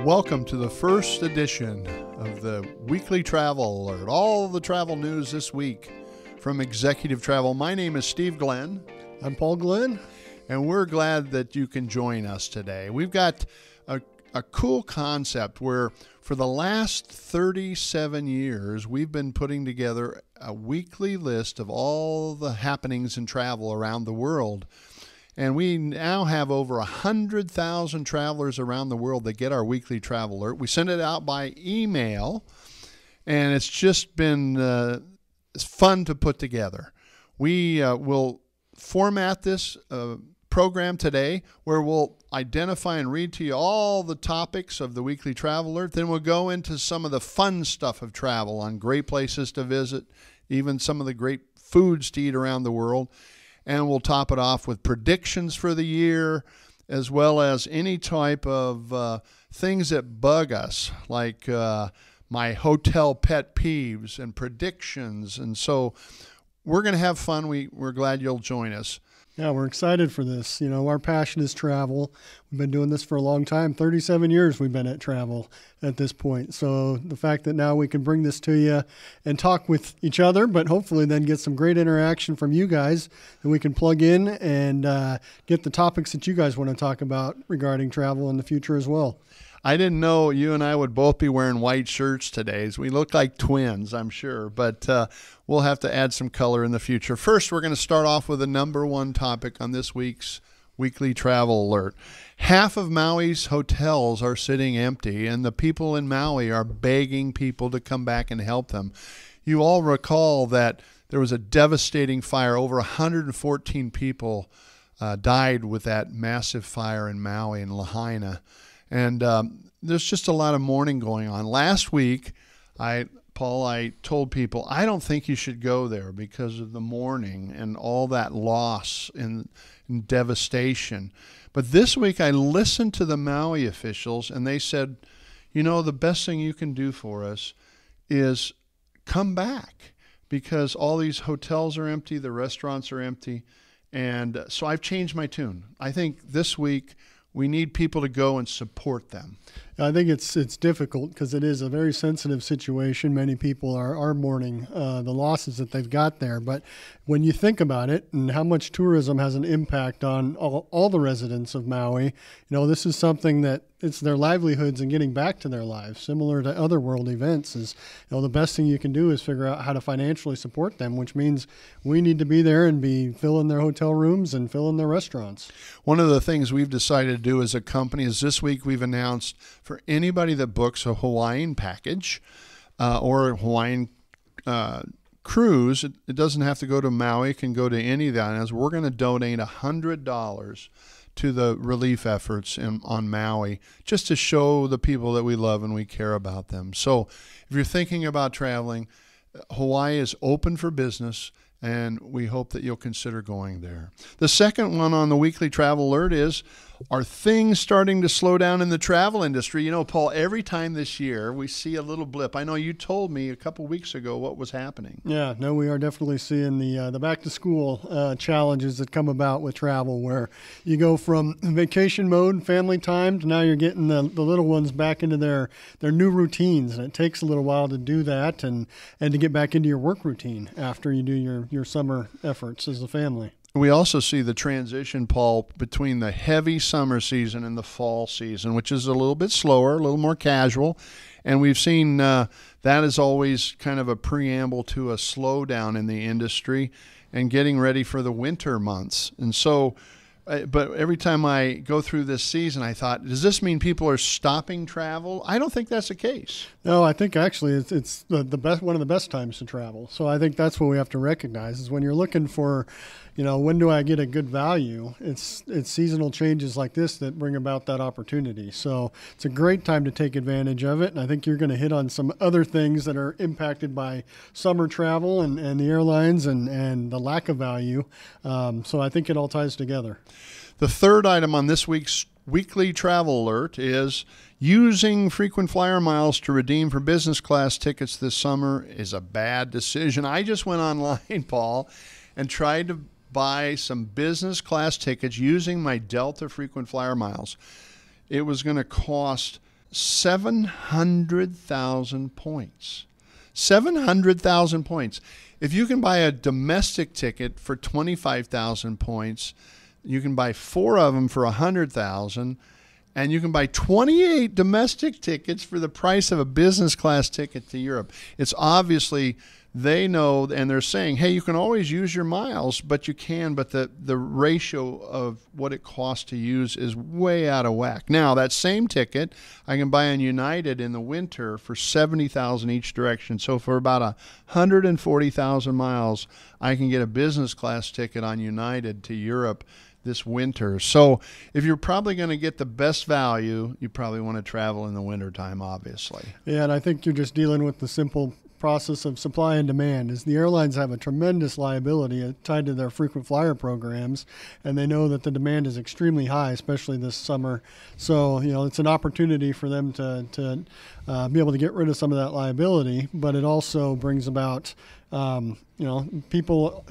Welcome to the first edition of the Weekly Travel Alert. All the travel news this week from Executive Travel. My name is Steve Glenn. I'm Paul Glenn. And we're glad that you can join us today. We've got a cool concept where for the last 37 years, we've been putting together a weekly list of all the happenings in travel around the world. And we now have over 100,000 travelers around the world that get our weekly travel alert. We send it out by email, and it's just been it's fun to put together. We will format this program today where we'll identify and read to you all the topics of the weekly travel alert. Then we'll go into some of the fun stuff of travel on great places to visit, even some of the great foods to eat around the world. And we'll top it off with predictions for the year, as well as any type of things that bug us, like my hotel pet peeves and predictions. And so we're going to have fun. We're glad you'll join us. Yeah, we're excited for this. You know, our passion is travel. We've been doing this for a long time. 37 years we've been at travel at this point. So the fact that now we can bring this to you and talk with each other, but hopefully then get some great interaction from you guys that we can plug in and get the topics that you guys want to talk about regarding travel in the future as well. I didn't know you and I would both be wearing white shirts today. We look like twins, I'm sure, but we'll have to add some color in the future. First, we're going to start off with the number one topic on this week's Weekly Travel Alert. Half of Maui's hotels are sitting empty, and the people in Maui are begging people to come back and help them. You all recall that there was a devastating fire. Over 114 people died with that massive fire in Maui and Lahaina. And there's just a lot of mourning going on. Last week, I told people, I don't think you should go there because of the mourning and all that loss and devastation. But this week, I listened to the Maui officials, and they said, you know, the best thing you can do for us is come back because all these hotels are empty, the restaurants are empty. And so I've changed my tune. I think this week, we need people to go and support them. I think it's difficult because it is a very sensitive situation. Many people are mourning the losses that they've got there. But when you think about it and how much tourism has an impact on all the residents of Maui, you know, this is something that it's their livelihoods and getting back to their lives, similar to other world events. Is, you know, the best thing you can do is figure out how to financially support them, which means we need to be there and be filling their hotel rooms and filling their restaurants. One of the things we've decided to do as a company is this week we've announced for anybody that books a Hawaiian package or a Hawaiian cruise, it doesn't have to go to Maui, it can go to any of the islands. We're going to donate $100 to the relief efforts on Maui, just to show the people that we love and we care about them. So if you're thinking about traveling, Hawaii is open for business, and we hope that you'll consider going there. The second one on the Weekly Travel Alert is, are things starting to slow down in the travel industry? You know, Paul, every time this year we see a little blip. I know you told me a couple weeks ago what was happening. Yeah, no, we are definitely seeing the back-to-school challenges that come about with travel, where you go from vacation mode, family time, to now you're getting the little ones back into their new routines. And it takes a little while to do that and to get back into your work routine after you do your summer efforts as a family. We also see the transition, Paul, between the heavy summer season and the fall season, which is a little bit slower, a little more casual. And we've seen that is always kind of a preamble to a slowdown in the industry and getting ready for the winter months. And so, but every time I go through this season, I thought, does this mean people are stopping travel? I don't think that's the case. No, I think actually it's the best, one of the best times to travel. So I think that's what we have to recognize is when you're looking for, you know, when do I get a good value? It's seasonal changes like this that bring about that opportunity. So it's a great time to take advantage of it. And I think you're going to hit on some other things that are impacted by summer travel and the airlines and the lack of value. So I think it all ties together. The third item on this week's Weekly Travel Alert is using frequent flyer miles to redeem for business class tickets this summer is a bad decision. I just went online, Paul, and tried to buy some business class tickets using my Delta frequent flyer miles. It was going to cost 700,000 points. 700,000 points. If you can buy a domestic ticket for 25,000 points, you can buy 4 of them for 100,000, and you can buy 28 domestic tickets for the price of a business class ticket to Europe. It's obviously they know, and they're saying, hey, you can always use your miles, but the ratio of what it costs to use is way out of whack. Now, that same ticket I can buy on United in the winter for 70,000 each direction. So for about 140,000 miles, I can get a business class ticket on United to Europe this winter. So if you're probably going to get the best value, you probably want to travel in the wintertime, obviously. Yeah, and I think you're just dealing with the simple process of supply and demand. Is the airlines have a tremendous liability tied to their frequent flyer programs, and they know that the demand is extremely high, especially this summer. So, it's an opportunity for them to be able to get rid of some of that liability, but it also brings about, people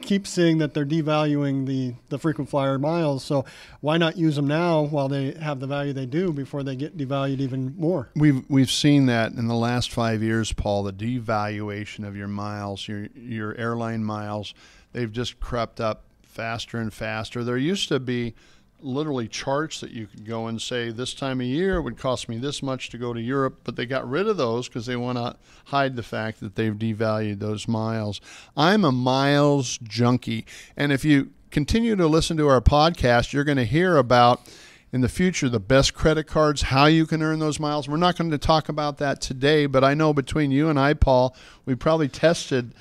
keep seeing that they're devaluing the frequent flyer miles. So why not use them now while they have the value they do before they get devalued even more? We've seen that in the last 5 years, Paul, the devaluation of your miles, your airline miles. They've just crept up faster and faster. There used to be literally charts that you could go and say, this time of year it would cost me this much to go to Europe, but they got rid of those because they want to hide the fact that they've devalued those miles. I'm a miles junkie, and if you continue to listen to our podcast, you're going to hear about in the future the best credit cards, how you can earn those miles. We're not going to talk about that today, but I know between you and I, Paul, we probably tested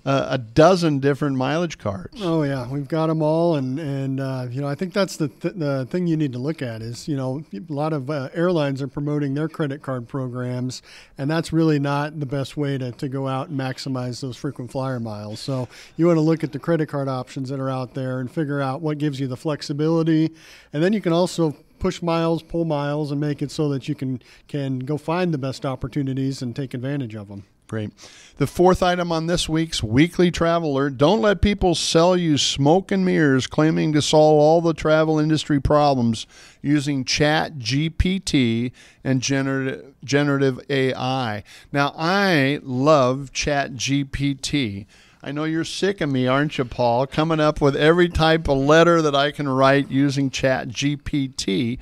a dozen different mileage cards. Oh yeah, we've got them all, and I think that's the thing you need to look at is a lot of airlines are promoting their credit card programs, and that's really not the best way to go out and maximize those frequent flyer miles. So you want to look at the credit card options that are out there and figure out what gives you the flexibility, and then you can also push miles, pull miles, and make it so that you can go find the best opportunities and take advantage of them. Great. The fourth item on this week's Weekly Traveler: don't let people sell you smoke and mirrors claiming to solve all the travel industry problems using Chat GPT and generative AI. Now, I love Chat GPT. I know you're sick of me, aren't you, Paul? Coming up with every type of letter that I can write using Chat GPT.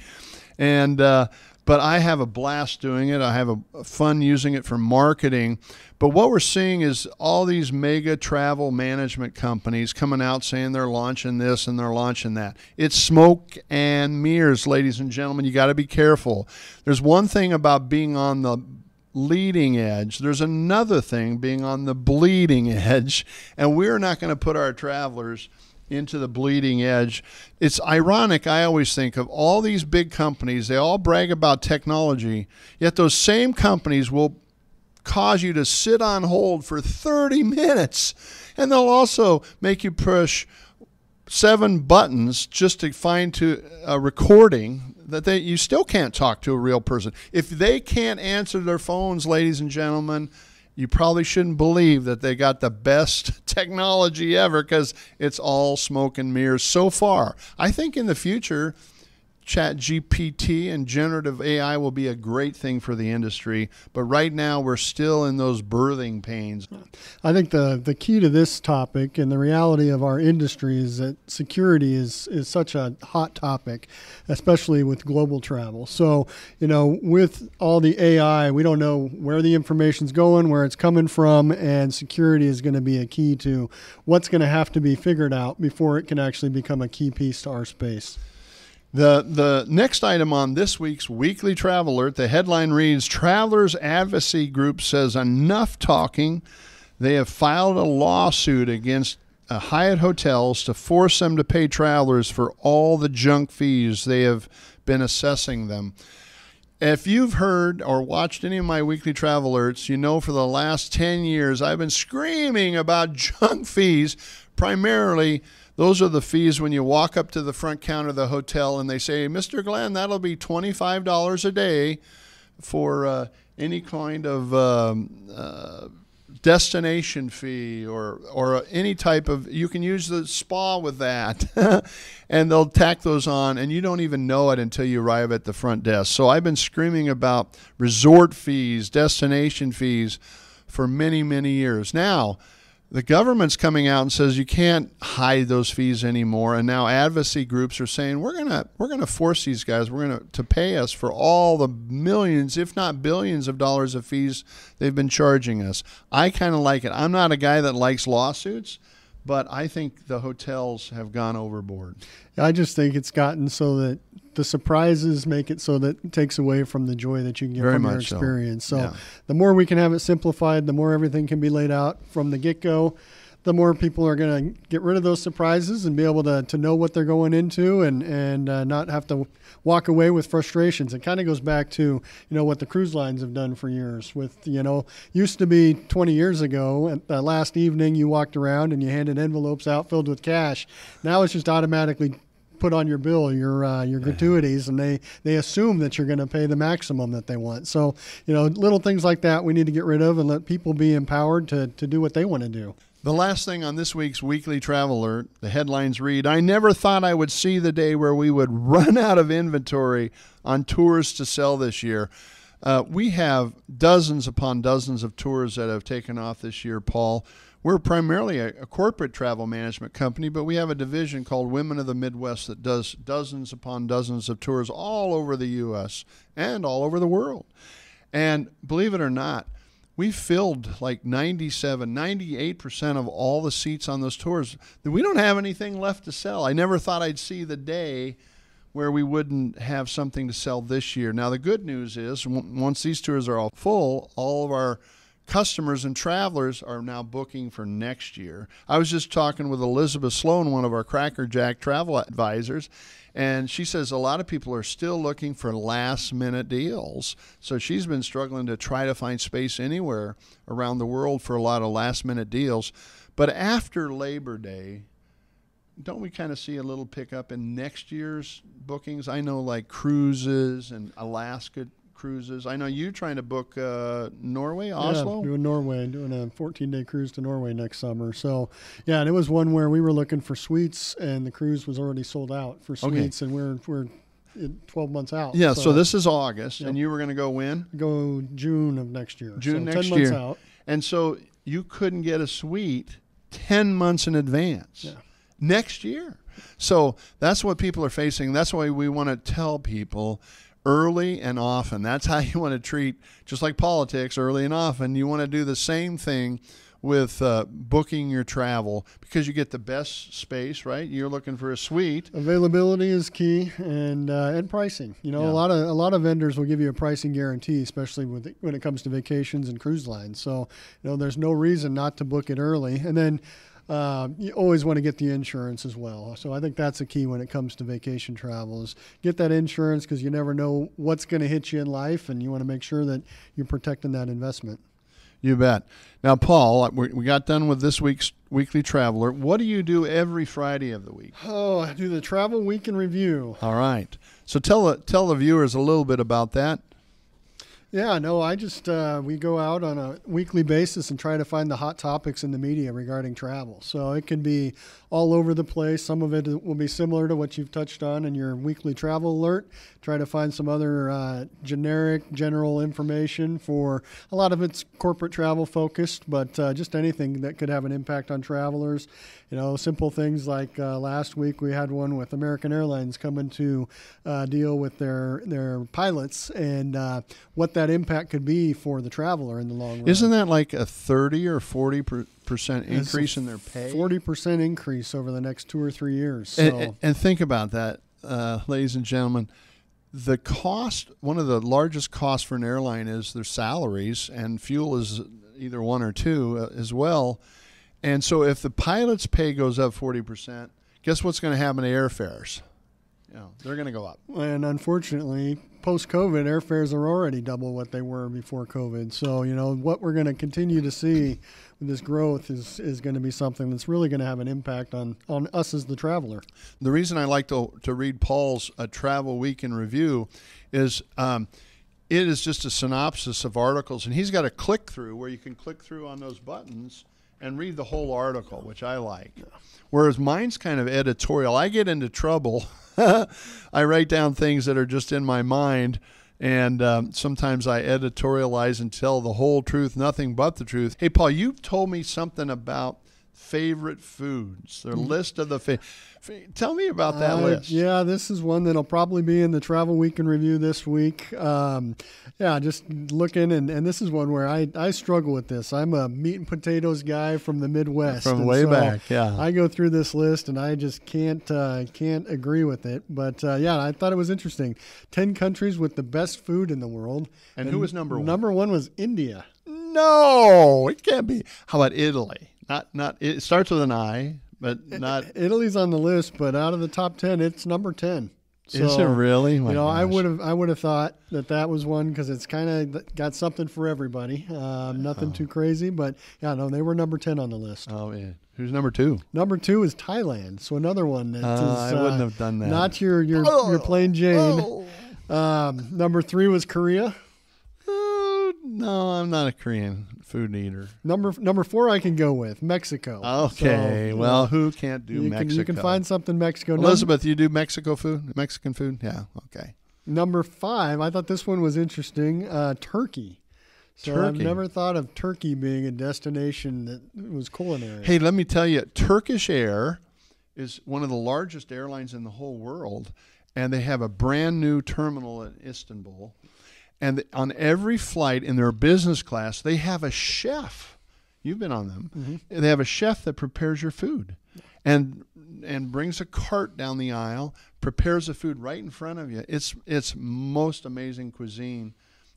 But I have a blast doing it. I have a fun using it for marketing. But what we're seeing is all these mega travel management companies coming out saying they're launching this and they're launching that. It's smoke and mirrors, ladies and gentlemen. You got to be careful. There's one thing about being on the leading edge. There's another thing being on the bleeding edge. And we're not going to put our travelers into the bleeding edge. It's ironic, I always think, of all these big companies, they all brag about technology, yet those same companies will cause you to sit on hold for 30 minutes, and they'll also make you push 7 buttons just to find a recording that you still can't talk to a real person. If they can't answer their phones, ladies and gentlemen, you probably shouldn't believe that they got the best technology ever, because it's all smoke and mirrors so far. I think in the future, Chat GPT and generative AI will be a great thing for the industry, but right now we're still in those birthing pains. I think the key to this topic and the reality of our industry is that security is such a hot topic, especially with global travel. So, with all the AI, we don't know where the information's going, where it's coming from, and security is going to be a key to what's going to have to be figured out before it can actually become a key piece to our space. The next item on this week's Weekly Travel Alert, the headline reads, Travelers Advocacy Group says enough talking. They have filed a lawsuit against Hyatt hotels to force them to pay travelers for all the junk fees they have been assessing them. If you've heard or watched any of my Weekly Travel Alerts, you know for the last 10 years I've been screaming about junk fees. Primarily, those are the fees when you walk up to the front counter of the hotel and they say, Mr. Glenn, that'll be $25 a day for any kind of destination fee or any type of, you can use the spa with that and they'll tack those on and you don't even know it until you arrive at the front desk. So I've been screaming about resort fees, destination fees for many, many years. Now, the government's coming out and says you can't hide those fees anymore, and now advocacy groups are saying we're gonna force these guys to pay us for all the millions, if not billions, of dollars of fees they've been charging us. I kind of like it. I'm not a guy that likes lawsuits, but I think the hotels have gone overboard. I just think it's gotten so that the surprises make it so that it takes away from the joy that you can get from your experience. So the more we can have it simplified, the more everything can be laid out from the get-go, the more people are going to get rid of those surprises and be able to know what they're going into and not have to walk away with frustrations. It kind of goes back to, what the cruise lines have done for years with, used to be 20 years ago, at the last evening you walked around and you handed envelopes out filled with cash. Now it's just automatically put on your bill your gratuities, and they assume that you're going to pay the maximum that they want. So, little things like that we need to get rid of and let people be empowered to do what they want to do. The last thing on this week's Weekly Travel Alert, the headlines read, I never thought I would see the day where we would run out of inventory on tours to sell this year. We have dozens upon dozens of tours that have taken off this year, Paul. We're primarily a corporate travel management company, but we have a division called Women of the Midwest that does dozens upon dozens of tours all over the U.S. and all over the world. And believe it or not, we filled like 98% of all the seats on those tours. We don't have anything left to sell. I never thought I'd see the day where we wouldn't have something to sell this year. Now, the good news is once these tours are all full, all of our customers and travelers are now booking for next year. I was just talking with Elizabeth Sloan, one of our Cracker Jack travel advisors, and she says a lot of people are still looking for last-minute deals. So she's been struggling to try to find space anywhere around the world for a lot of last-minute deals. But after Labor Day, don't we kind of see a little pickup in next year's bookings? I know like cruises and Alaska cruises. I know you're trying to book Norway, Oslo? Yeah, doing Norway, doing a 14-day cruise to Norway next summer. So, yeah, and it was one where we were looking for suites, and the cruise was already sold out for suites, and we're 12 months out. Yeah, so this is August, and you were going to go when? Go June of next year. June so next 10 months year. Out. And so you couldn't get a suite 10 months in advance. Yeah. Next year. So that's what people are facing. That's why we want to tell people early and often. That's how you want to treat, just like politics, early and often. You want to do the same thing with booking your travel because you get the best space, right? You're looking for a suite. Availability is key, and pricing. A lot of vendors will give you a pricing guarantee, especially when it comes to vacations and cruise lines. So there's no reason not to book it early, and then. You always want to get the insurance as well. So I think that's a key when it comes to vacation travel is get that insurance because you never know what's going to hit you in life, and you want to make sure that you're protecting that investment. You bet. Now, Paul, we got done with this week's Weekly Traveler. What do you do every Friday of the week? Oh, I do the Travel Week in Review. All right. So tell the viewers a little bit about that. Yeah, no, I just, we go out on a weekly basis and try to find the hot topics in the media regarding travel. So it can be all over the place. Some of it will be similar to what you've touched on in your weekly travel alert. Try to find some other general information for a lot of it's corporate travel focused, but just anything that could have an impact on travelers. Simple things like last week we had one with American Airlines coming to deal with their pilots and what that impact could be for the traveler in the long run. Isn't that like a 30 or 40% increase in their pay? 40% increase over the next 2 or 3 years. So. And think about that, ladies and gentlemen. The cost, one of the largest costs for an airline is their salaries, and fuel is either one or two as well. And so if the pilot's pay goes up 40%, guess what's going to happen to airfares? They're going to go up. And unfortunately, post-COVID, airfares are already double what they were before COVID. So, what we're going to continue to see with this growth is going to be something that's really going to have an impact on us as the traveler. The reason I like to read Paul's Travel Week in Review is it is just a synopsis of articles, and he's got a click through where you can click through on those buttons and read the whole article, which I like. Whereas mine's kind of editorial. I get into trouble. I write down things that are just in my mind, and sometimes I editorialize and tell the whole truth, nothing but the truth. Hey, Paul, you told me something about favorite foods, their list of the tell me about that list. Yeah, this is one that'll probably be in the Travel Week in Review this week. Just looking, and this is one where I struggle with this. I'm a meat and potatoes guy from the Midwest. From way back, yeah. I go through this list, and I just can't agree with it. But, I thought it was interesting. 10 countries with the best food in the world. And who was number one? Number one was India. No, it can't be. How about Italy? Not. It starts with an I, but not. Italy's on the list, but out of the top 10, it's number 10. So, is it really? I would have thought that was one because it's kind of got something for everybody. Nothing too crazy, but they were number 10 on the list. Oh yeah. Who's number 2? Number 2 is Thailand. So another one that is. I wouldn't have done that. Not your plain Jane. Number 3 was Korea. No, I'm not a Korean food eater. Number 4 I can go with Mexico. Okay, so, who can't do Mexico? You can find something Mexico. Elizabeth, you do Mexican food? Yeah, okay. Number 5, I thought this one was interesting, Turkey. So I've never thought of Turkey being a destination that was culinary. Hey, let me tell you, Turkish Air is one of the largest airlines in the whole world, and they have a brand new terminal in Istanbul. And on every flight in their business class, they have a chef. You've been on them. Mm-hmm. They have a chef that prepares your food and brings a cart down the aisle, prepares the food right in front of you. It's most amazing cuisine.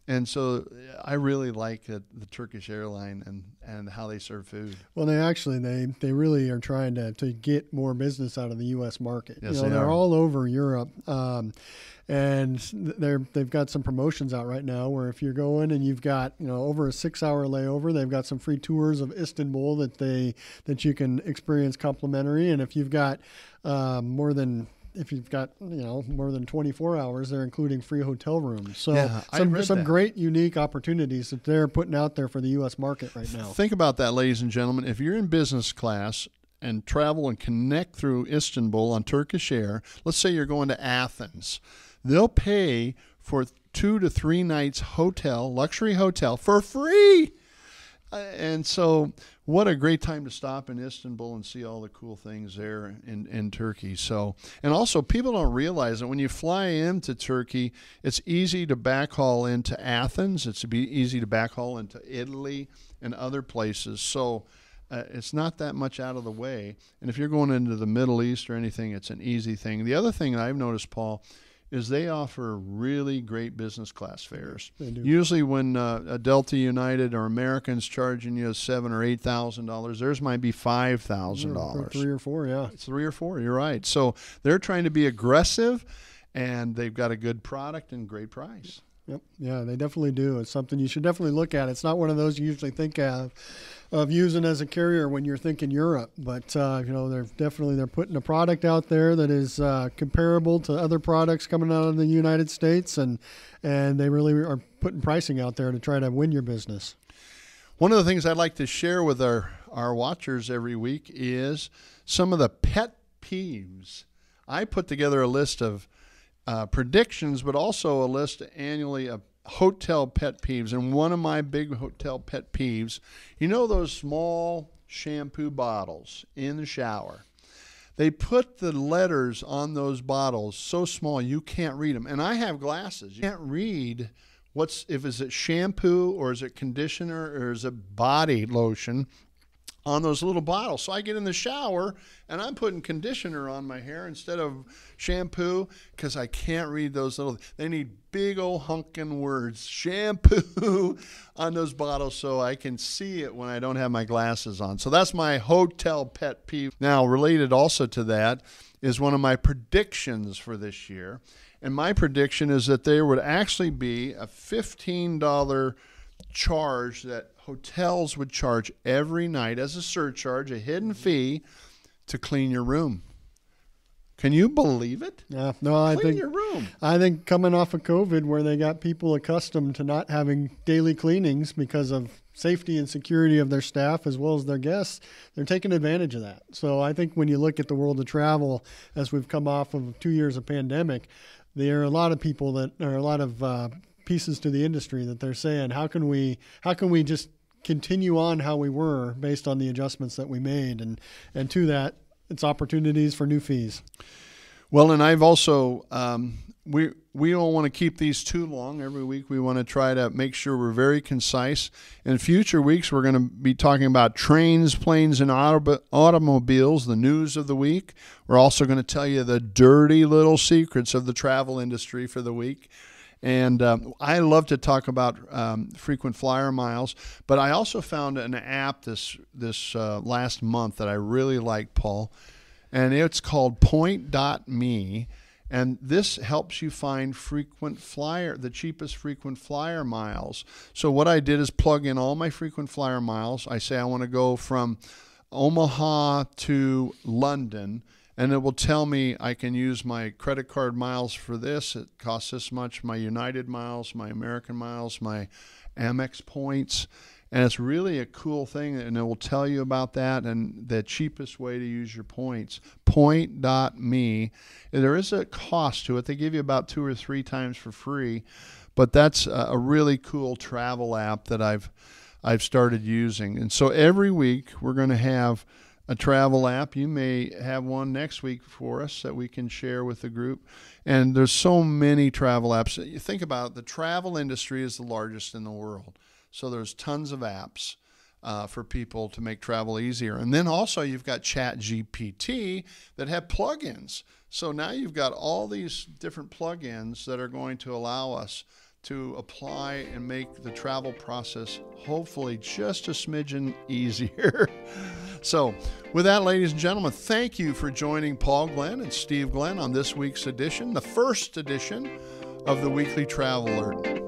And so I really like the Turkish airline and how they serve food. Well, they really are trying to get more business out of the U.S. market. Yes, they're all over Europe. And they've got some promotions out right now where if you're going and you've got over a 6-hour layover, they've got some free tours of Istanbul that you can experience complimentary. And if you've got more than 24 hours, they're including free hotel rooms. So some great unique opportunities that they're putting out there for the U.S. market right now. Think about that, ladies and gentlemen. If you're in business class and travel and connect through Istanbul on Turkish Air, let's say you're going to Athens. They'll pay for 2 to 3 nights luxury hotel for free. And so what a great time to stop in Istanbul and see all the cool things there in Turkey. So, and also people don't realize that when you fly into Turkey, it's easy to backhaul into Athens. It's easy to backhaul into Italy and other places. So it's not that much out of the way. And if you're going into the Middle East or anything, it's an easy thing. The other thing that I've noticed, Paul, is they offer really great business class fares. They do. Usually when a Delta United or American's charging you $7,000 or $8,000, theirs might be $5,000. 3 or 4, yeah. It's 3 or 4, you're right. So they're trying to be aggressive, and they've got a good product and great price. Yep. Yeah, they definitely do. It's something you should definitely look at. It's not one of those you usually think of using as a carrier when you're thinking Europe, but they're putting a product out there that is comparable to other products coming out of the United States, and they really are putting pricing out there to try to win your business. One of the things I'd like to share with our watchers every week is some of the pet peeves. I put together a list of predictions, but also a list annually of hotel pet peeves. And one of my big hotel pet peeves, those small shampoo bottles in the shower. They put the letters on those bottles so small you can't read them. And I have glasses. You can't read is it shampoo or is it conditioner or is it body lotion on those little bottles. So I get in the shower and I'm putting conditioner on my hair instead of shampoo because I can't read those they need big old hunkin' words, shampoo, on those bottles so I can see it when I don't have my glasses on. So that's my hotel pet peeve. Now, related also to that is one of my predictions for this year. And my prediction is that there would actually be a $15 charge that hotels would charge every night as a surcharge, a hidden fee to clean your room. Can you believe it? Yeah, no, Clean your room. I think coming off of COVID, where they got people accustomed to not having daily cleanings because of safety and security of their staff as well as their guests, they're taking advantage of that. So I think when you look at the world of travel, as we've come off of 2 years of pandemic, there are a lot of people that are a lot of pieces to the industry that they're saying, how can we just continue on how we were based on the adjustments that we made, and to that, it's opportunities for new fees. Well, and I've also, we don't want to keep these too long. Every week we want to try to make sure we're very concise. In future weeks, we're going to be talking about trains, planes, and automobiles, the news of the week. We're also going to tell you the dirty little secrets of the travel industry for the week. And I love to talk about frequent flyer miles, but I also found an app this last month that I really like, Paul, and it's called Point.me, and this helps you find the cheapest frequent flyer miles. So what I did is plug in all my frequent flyer miles. I say I want to go from Omaha to London, and it will tell me I can use my credit card miles for this. It costs this much, my United miles, my American miles, my Amex points. And it's really a cool thing, and it will tell you about that and the cheapest way to use your points. Point.me. There is a cost to it. They give you about 2 or 3 times for free, but that's a really cool travel app that I've started using. And so every week we're going to have a travel app. You may have one next week for us that we can share with the group. And there's so many travel apps. You think about it, the travel industry is the largest in the world. So there's tons of apps for people to make travel easier. And then also you've got ChatGPT that have plugins. So now you've got all these different plugins that are going to allow us to apply and make the travel process hopefully just a smidgen easier. So with that, ladies and gentlemen, thank you for joining Paul Glenn and Steve Glenn on this week's edition, the first edition of the Weekly Travel Alert.